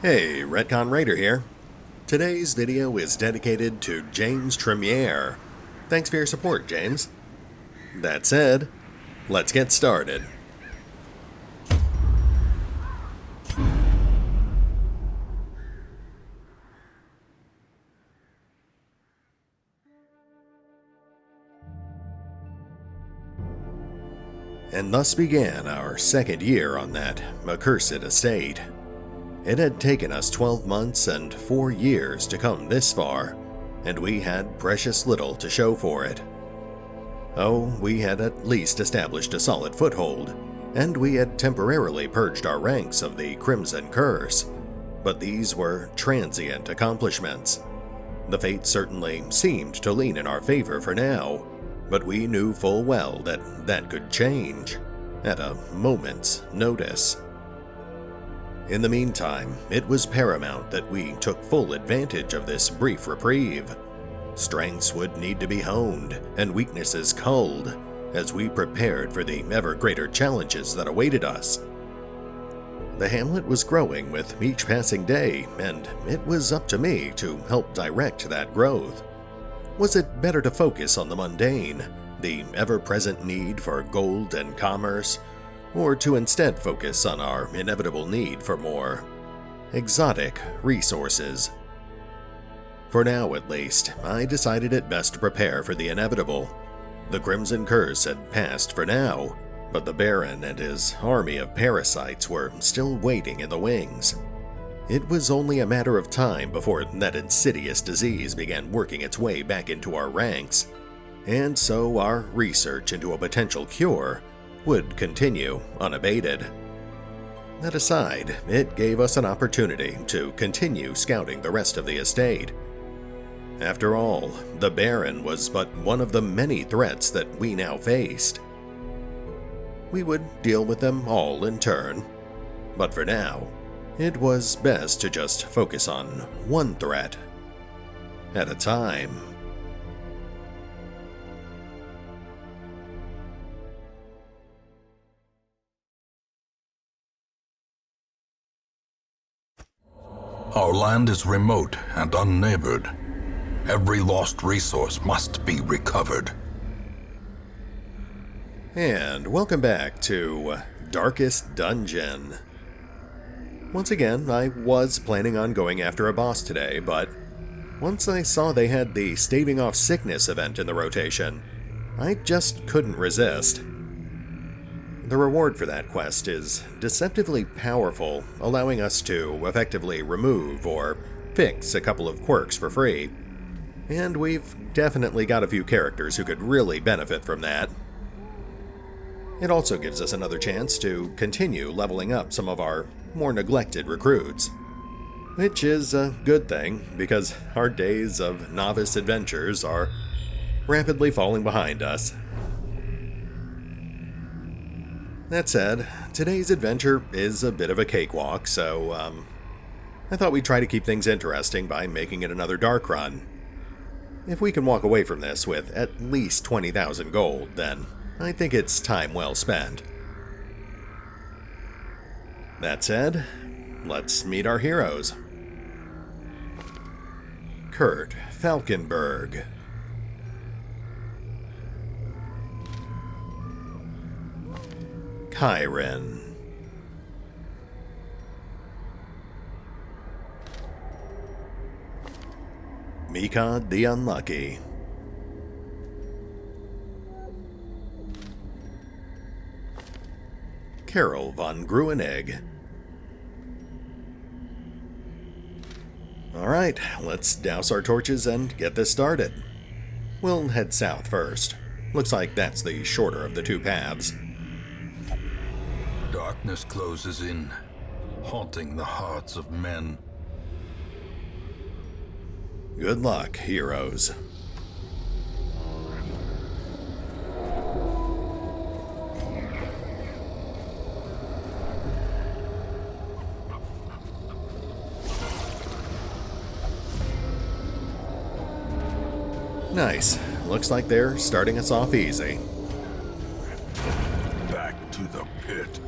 Hey, RetconRaider here. Today's video is dedicated to James Trimmier. Thanks for your support, James. That said, let's get started. And thus began our second year on that accursed estate. It had taken us 12 months and 4 years to come this far, and we had precious little to show for it. Oh, we had at least established a solid foothold, and we had temporarily purged our ranks of the Crimson Curse, but these were transient accomplishments. The fate certainly seemed to lean in our favor for now, but we knew full well that that could change at a moment's notice. In the meantime, it was paramount that we took full advantage of this brief reprieve. Strengths would need to be honed and weaknesses culled as we prepared for the ever greater challenges that awaited us. The hamlet was growing with each passing day, and it was up to me to help direct that growth. Was it better to focus on the mundane, the ever-present need for gold and commerce, or to instead focus on our inevitable need for more exotic resources? For now, at least, I decided it best to prepare for the inevitable. The Crimson Curse had passed for now, but the Baron and his army of parasites were still waiting in the wings. It was only a matter of time before that insidious disease began working its way back into our ranks, and so our research into a potential cure would continue unabated. That aside, it gave us an opportunity to continue scouting the rest of the estate. After all, the Baron was but one of the many threats that we now faced. We would deal with them all in turn, but for now, it was best to just focus on one threat at a time. Our land is remote and unneighbored. Every lost resource must be recovered. And welcome back to Darkest Dungeon. Once again, I was planning on going after a boss today, but once I saw they had the staving off sickness event in the rotation, I just couldn't resist. The reward for that quest is deceptively powerful, allowing us to effectively remove or fix a couple of quirks for free. And we've definitely got a few characters who could really benefit from that. It also gives us another chance to continue leveling up some of our more neglected recruits, which is a good thing because our days of novice adventures are rapidly falling behind us. That said, today's adventure is a bit of a cakewalk, so I thought we'd try to keep things interesting by making it another dark run. If we can walk away from this with at least 20,000 gold, then I think it's time well spent. That said, let's meet our heroes. Kurt Falkenberg. Kyron. Mika the Unlucky. Carol von Gruenegg. Alright, let's douse our torches and get this started. We'll head south first. Looks like that's the shorter of the two paths. Darkness closes in, haunting the hearts of men. Good luck, heroes. Nice. Looks like they're starting us off easy. Back to the pit.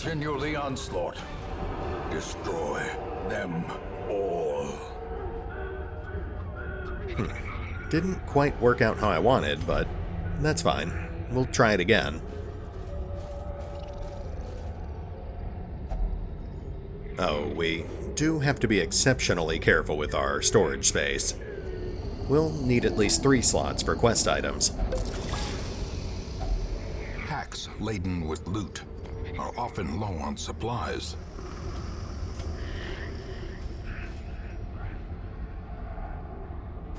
Continue the onslaught. Destroy them all. Didn't quite work out how I wanted, but that's fine. We'll try it again. Oh, we do have to be exceptionally careful with our storage space. We'll need at least 3 slots for quest items. Packs laden with loot are often low on supplies.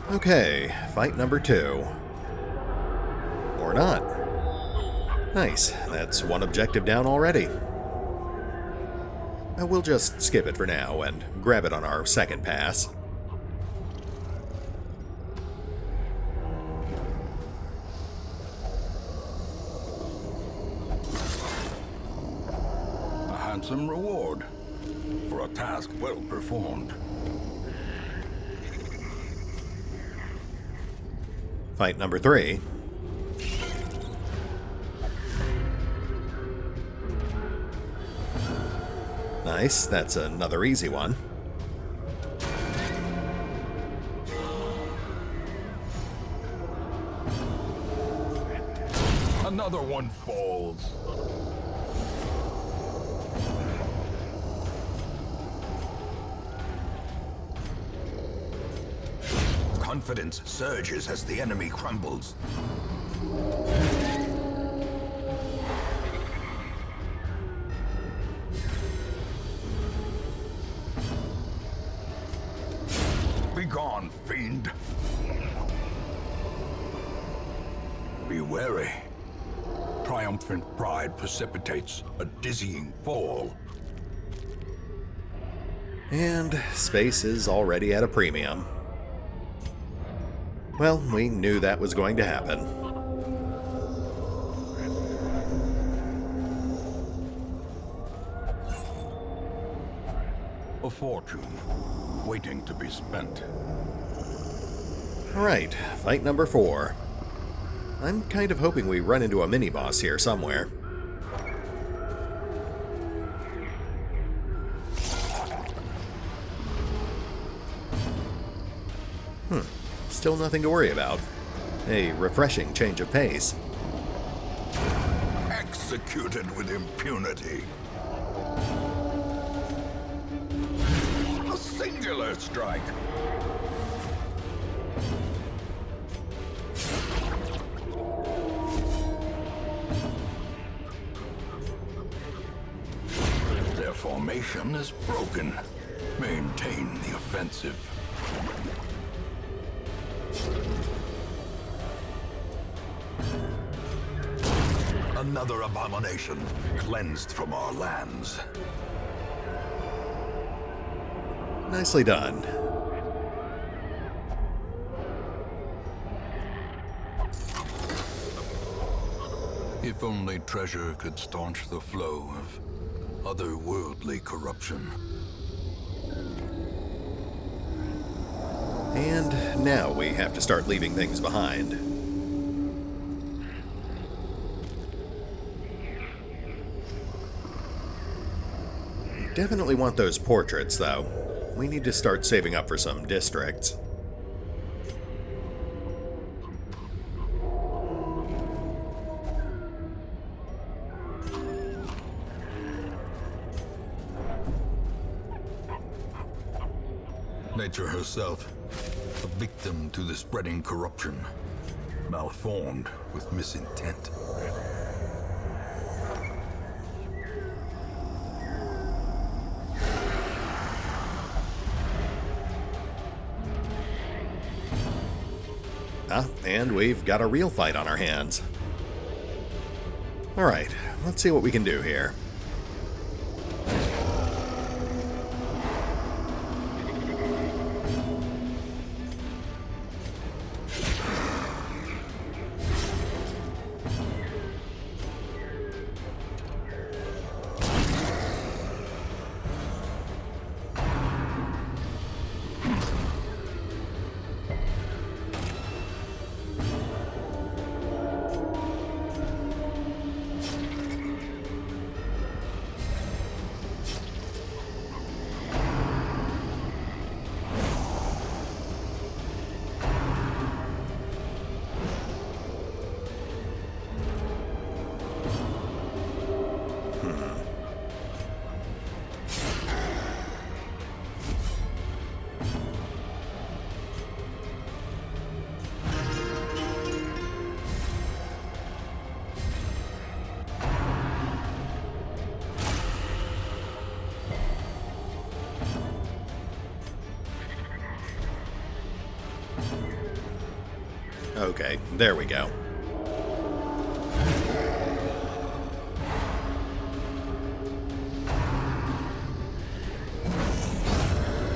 Okay, fight number 2. Or not. Nice, that's 1 objective down already. We'll just skip it for now and grab it on our second pass. A handsome reward for a task well performed. Fight number 3. Nice, that's another easy one. Another one falls. Confidence surges as the enemy crumbles. Begone, fiend! Be wary. Triumphant pride precipitates a dizzying fall. And space is already at a premium. Well, we knew that was going to happen. A fortune waiting to be spent. Alright, fight number 4. I'm kind of hoping we run into a mini-boss here somewhere. Still nothing to worry about. A refreshing change of pace. Executed with impunity. A singular strike. Their formation is broken. Maintain the offensive. Another abomination cleansed from our lands. Nicely done. If only treasure could staunch the flow of otherworldly corruption. And now we have to start leaving things behind. Definitely want those portraits, though. We need to start saving up for some districts. Nature herself, a victim to the spreading corruption, malformed with misintent. And we've got a real fight on our hands. Alright, let's see what we can do here. Okay, there we go.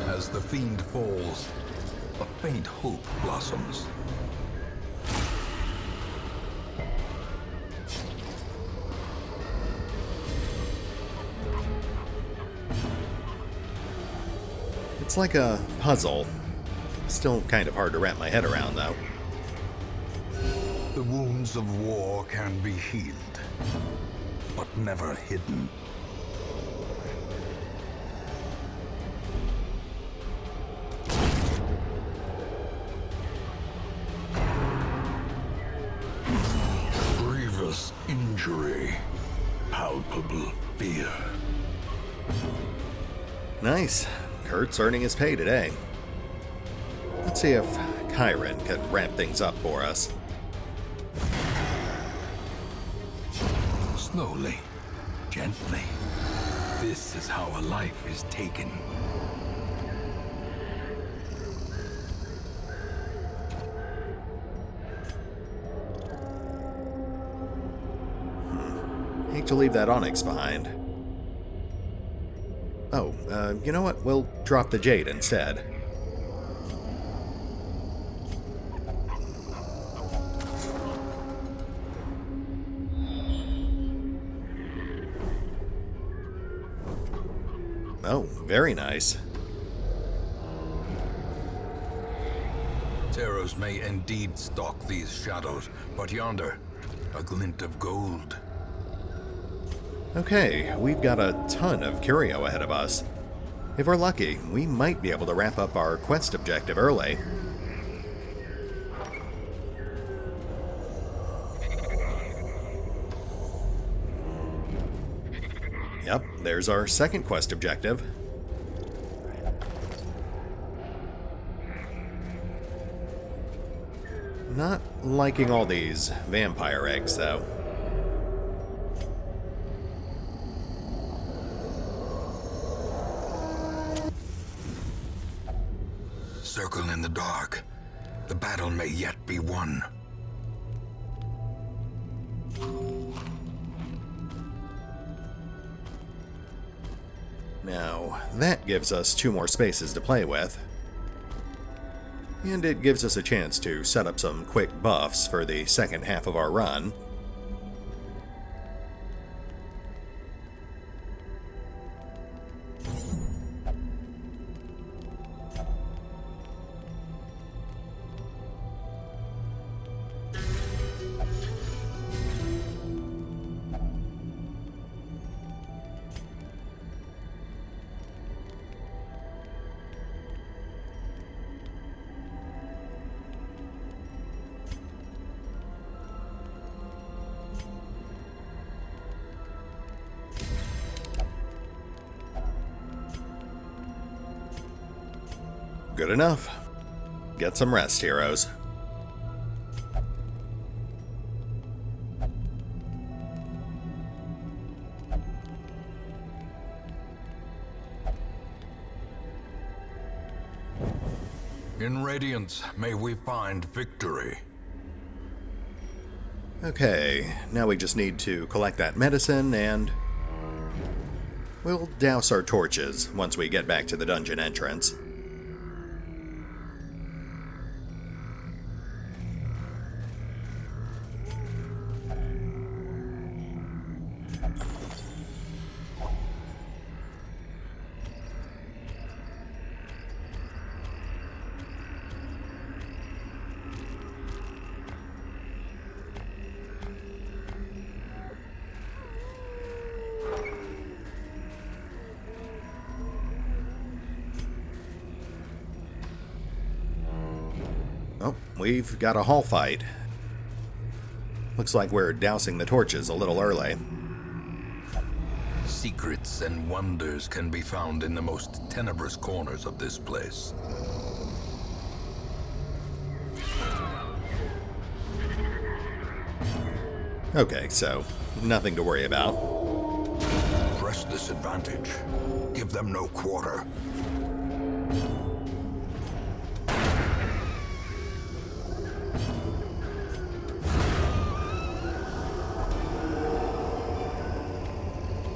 As the fiend falls, a faint hope blossoms. It's like a puzzle. Still kind of hard to wrap my head around, though. The wounds of war can be healed, but never hidden. Grievous injury, palpable fear. Nice. Kurt's earning his pay today. Let's see if Chiron can wrap things up for us. Slowly, gently. This is how a life is taken. Hate to leave that onyx behind. Oh, you know what? We'll drop the jade instead. Oh, very nice. Terrors may indeed stalk these shadows, but yonder, a glint of gold. Okay, we've got a ton of curio ahead of us. If we're lucky, we might be able to wrap up our quest objective early. Yep, there's our second quest objective. Not liking all these vampire eggs, though. Circle in the dark. The battle may yet be won. Now, that gives us 2 more spaces to play with. And it gives us a chance to set up some quick buffs for the second half of our run. Good enough. Get some rest, heroes. In Radiance, may we find victory. Okay, now we just need to collect that medicine and we'll douse our torches once we get back to the dungeon entrance. Oh, we've got a hall fight. Looks like we're dousing the torches a little early. Secrets and wonders can be found in the most tenebrous corners of this place. Okay, so nothing to worry about. Press this advantage. Give them no quarter.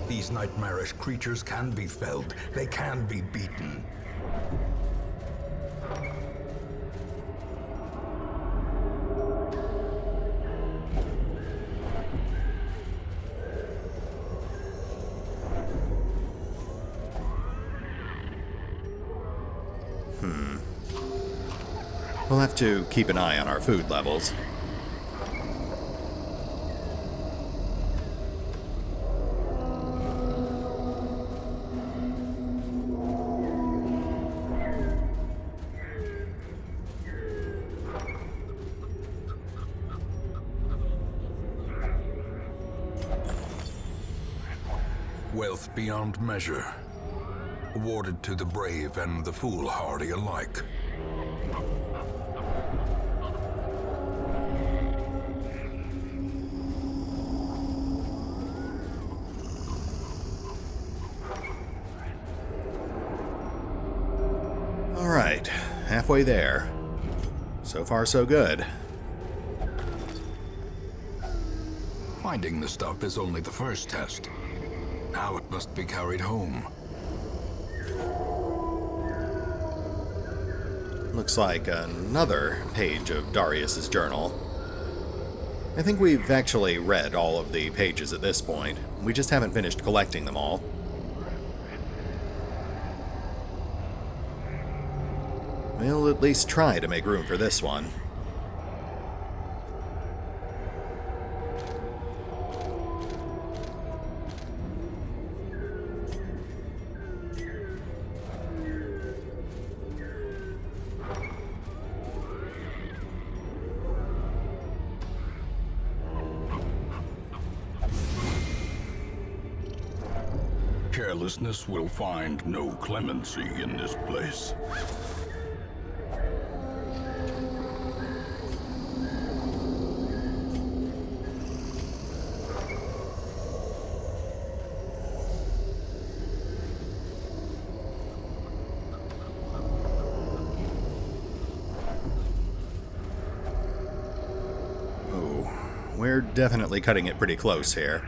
These nightmarish creatures can be felled. They can be beaten. We'll have to keep an eye on our food levels. Wealth beyond measure, awarded to the brave and the foolhardy alike. All right, halfway there. So far, so good. Finding the stuff is only the first test. Now it must be carried home. Looks like another page of Darius's journal. I think we've actually read all of the pages at this point. We just haven't finished collecting them all. We'll at least try to make room for this one. Carelessness will find no clemency in this place. Oh, we're definitely cutting it pretty close here.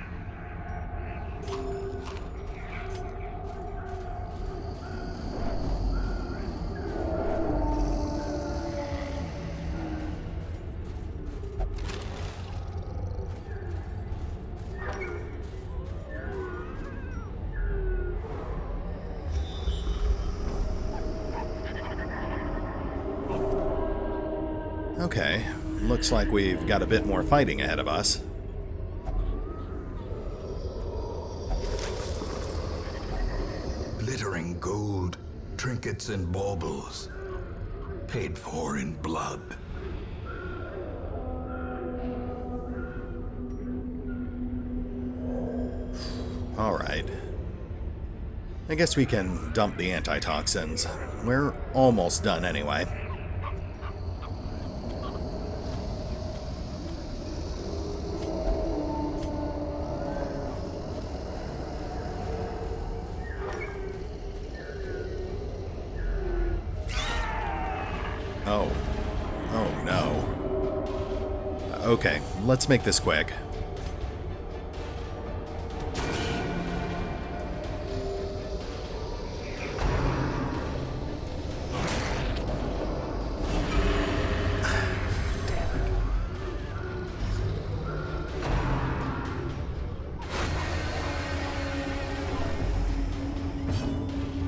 Okay, looks like we've got a bit more fighting ahead of us. Glittering gold, trinkets and baubles, paid for in blood. Alright. I guess we can dump the antitoxins. We're almost done anyway. Oh. Oh no. Okay, let's make this quick.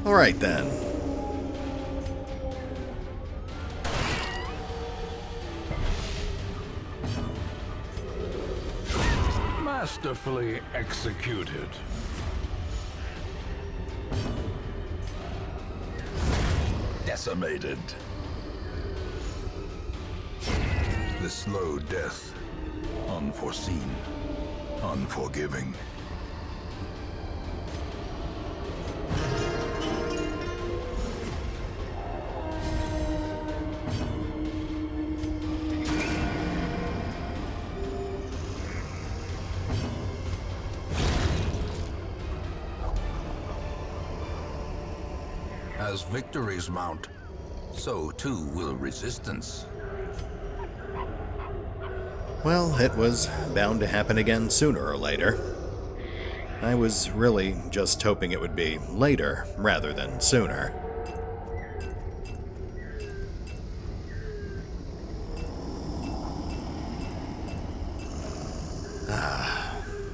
Alright then. Masterfully executed. Decimated. The slow death. Unforeseen. Unforgiving. As victories mount, so too will resistance. Well, it was bound to happen again sooner or later. I was really just hoping it would be later rather than sooner.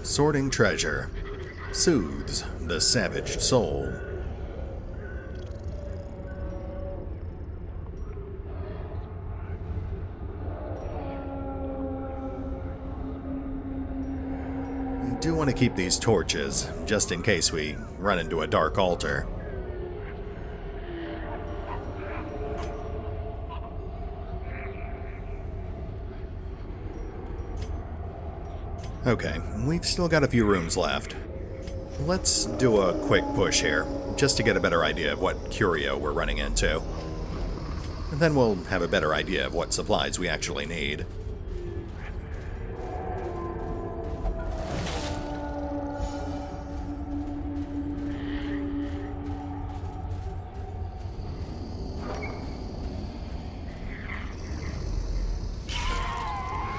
Sorting treasure soothes the savaged soul. I do want to keep these torches, just in case we run into a dark altar. Okay, we've still got a few rooms left. Let's do a quick push here, just to get a better idea of what curio we're running into. And then we'll have a better idea of what supplies we actually need.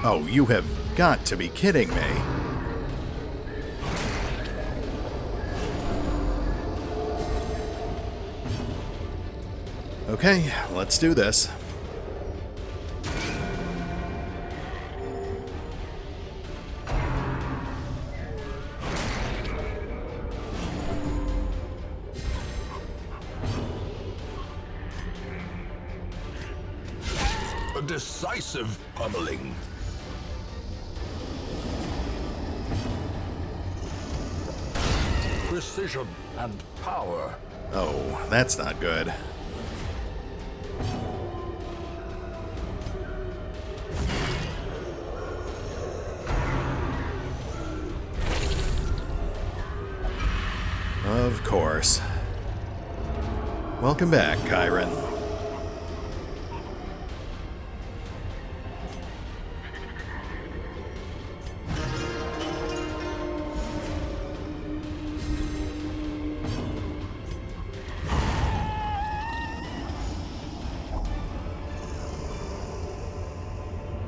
Oh, you have got to be kidding me. Okay, let's do this. A decisive pummeling. Precision and power. Oh, that's not good. Of course. Welcome back, Kyron.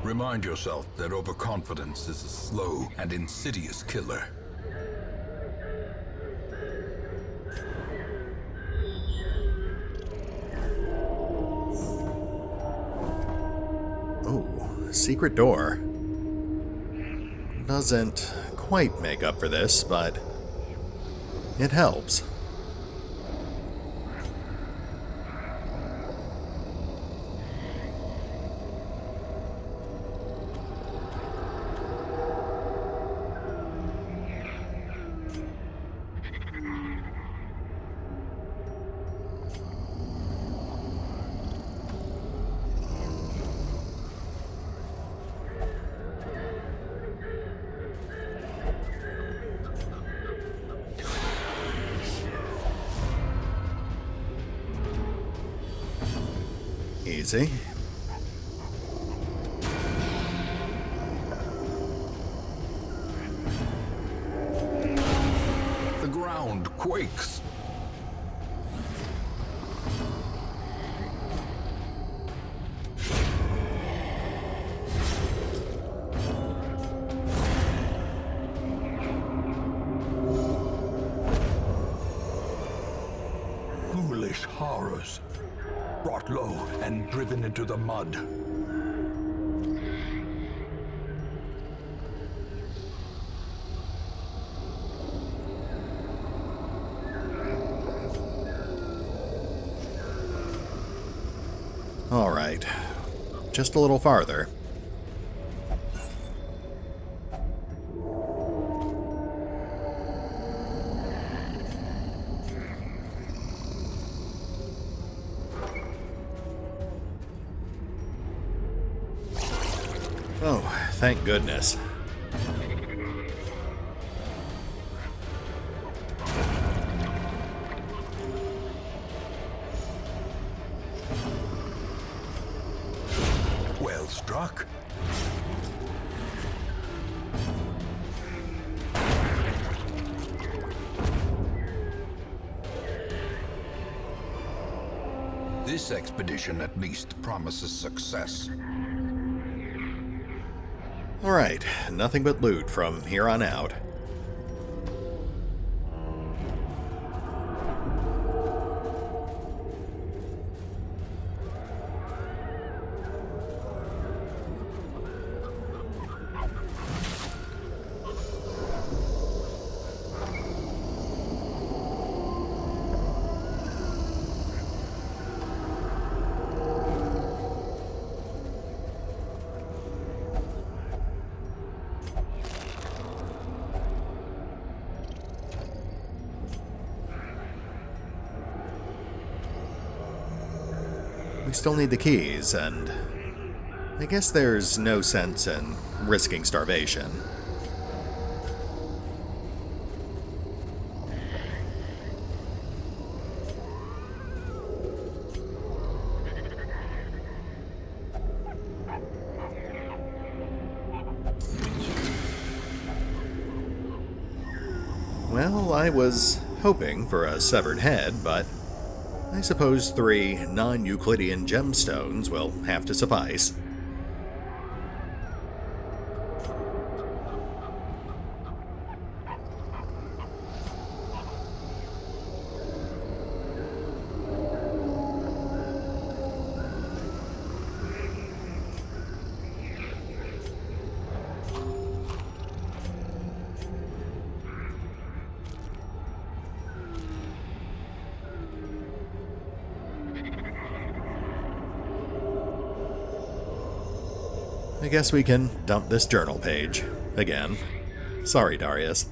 Remind yourself that overconfidence is a slow and insidious killer. Oh, secret door. Doesn't quite make up for this, but it helps. Easy. The ground quakes. Foolish horrors. Brought low and driven into the mud. All right. Just a little farther. Oh, thank goodness. Well struck. This expedition at least promises success. Alright, nothing but loot from here on out. we still need the keys, and I guess there's no sense in risking starvation. Well, I was hoping for a severed head, but I suppose 3 non-Euclidean gemstones will have to suffice. I guess we can dump this journal page. Again. Sorry, Darius.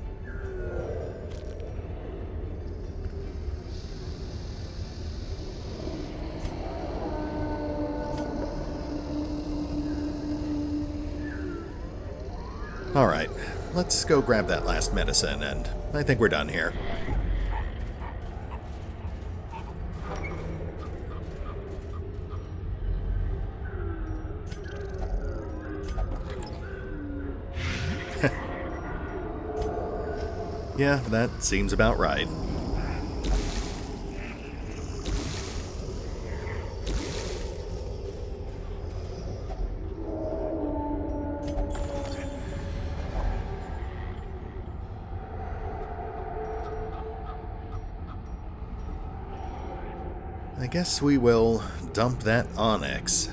Alright, let's go grab that last medicine, and I think we're done here. Yeah, that seems about right. I guess we will dump that onyx.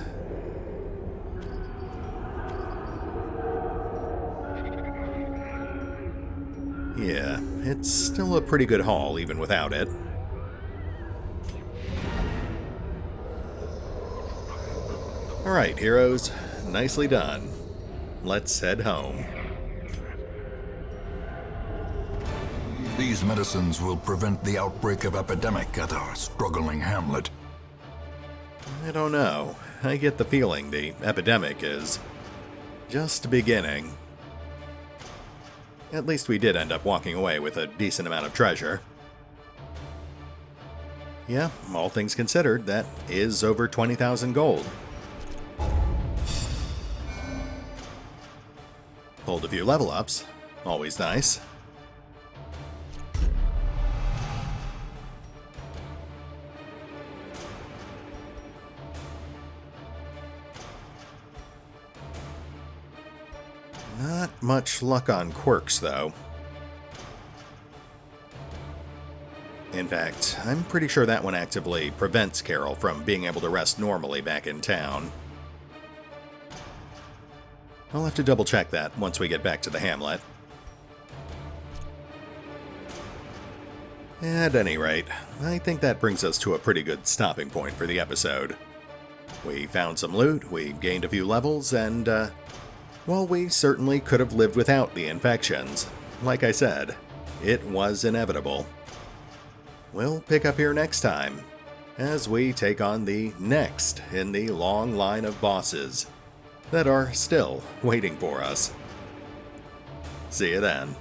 Yeah, it's still a pretty good haul even without it. Alright, heroes. Nicely done. Let's head home. These medicines will prevent the outbreak of epidemic at our struggling hamlet. I don't know. I get the feeling the epidemic is just beginning. At least we did end up walking away with a decent amount of treasure. Yeah, all things considered, that is over 20,000 gold. Pulled a few level ups. Always nice. Not much luck on quirks, though. In fact, I'm pretty sure that one actively prevents Carol from being able to rest normally back in town. I'll have to double check that once we get back to the hamlet. At any rate, I think that brings us to a pretty good stopping point for the episode. We found some loot, we gained a few levels, and, well, we certainly could have lived without the infections. Like I said, it was inevitable. We'll pick up here next time, as we take on the next in the long line of bosses that are still waiting for us. See you then.